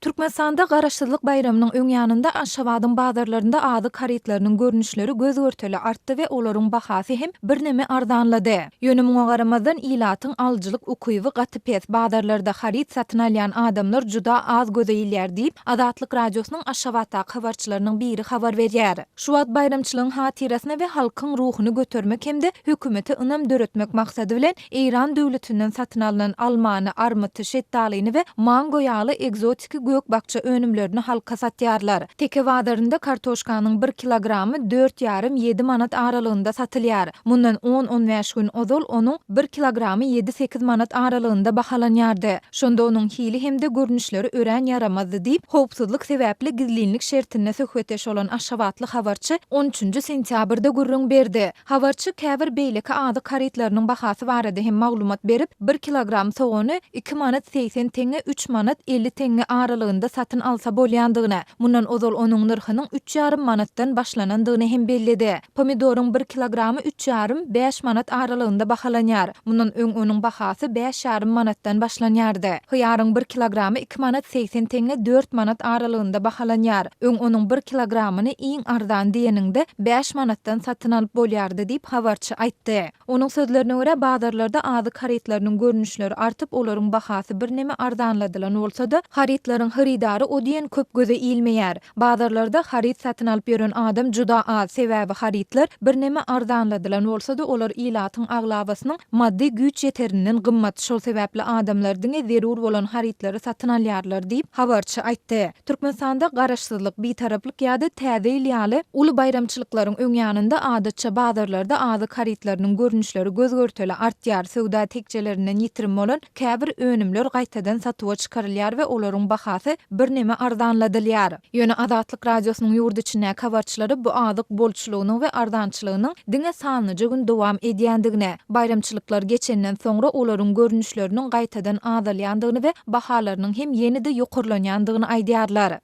Türkmenistanda garaşsyzlyk bayramynyň öňýanynda Aşgabatyň bazarlarynda ady karitlarynyň görnüşleri göz görteli artdy we olaryň bahasy hem birneme arzanlady. Ýönümiňe garamazdan ilatyň aljylyk ukyby gaty pes bazarlarda harit satyn alýan adamlar juda az gözeýilýär diýip Azatlyk radiosynyň Aşgabatda habarçylarynyň biri habar berýär. Şu wagt bayramçylygyň hatirasyna we halkyň ruhuny götermek hemde hökümeti ynam döretmek maksady bilen Eýran döwletinden satyn alynan almany, armuty, şetdalyny we mango ýaly egzotik gökbakça önümlerini halka satýarlar. Teke badarynda kartoşkanyň 1 kilogramy 4,5-7 manat aralygynda satylýar. Mundan 10-15 gün ozal onuň 1 kilogramy 7-8 manat aralygynda bahalanýardy. Şonda onuň hili hemde görnüşleri örän yaramazdy diýip howpsuzlyk sebäpli gizlilik şertine söhbetdeş olan Aşgabatly habarçy 13-nji sentýabrda gürrüň berdi. Habarçy käbir beýleki ady karitlarynyň bahasy barada hem maglumat berip 1 kilogram sogony 2 manat 80 teňe 3 manat 50 teňe aralygynda satyn alsa bolýandygyny, mundan ozal onuň narhynyň 3,5 manatdan başlanandygyny hem bellidi. Pomidoryň 1 kilogramy 3,5-5 manat aralygynda bahalanýar. Mundan öň onuň bahasy 5,5 manatdan başlanýardy. Hyýaryň 1 kilogramy 2 manat 80 teňe 4 manat aralygynda bahalanýar. Öň onuň 1 kilogramy iň arzan diýeninde 5 manatdan satyn alyp bolýardy diýip habarçy aýtdy. Onuň sözlerine görä bazarlarda ady karitlarynyň görnüşleri artyp olaryň bahasy birneme arzanladylan bolsa-da haritlaryň haridary o diýen köp göze ilmeýär. Bazarlarda harit satyn alyp ýören adam juda az, sebäbi haritler birneme arzanladylan bolsa-da olar ilatyň aglabasynyň maddi güç ýeterinden gymmat. Şol sebäpli adamlar diňe zerur bolan haritlary satyn alýarlar diýip habarçy aýtdy. Türkmenistanda garaşsyzlyk, bitaraplyk ýa-da täze ýaly uly bayramçylyklaryň öňýanynda adatça bazarlarda ady haritlarynyň görnüşleri göz görteli artýar. Söwda tekjelerinden ýitirim bolan käbir önümler gaýtadan satyba çykarylýar we olaryň bahasy birneme arzanladylýar. Ýöne Azatlyk radiosynyň ýurt içine habarçylary bu adyk bolçulugynyň we arzançylygynyň diňe sanlyjy gün dowam edýändigine, bayramçylyklar geçenden soňra olaryň görnüşleriniň gaýtadan azalýandygyny we bahalarynyň hem ýenide ýokurlanýandygyny aýdýarlar.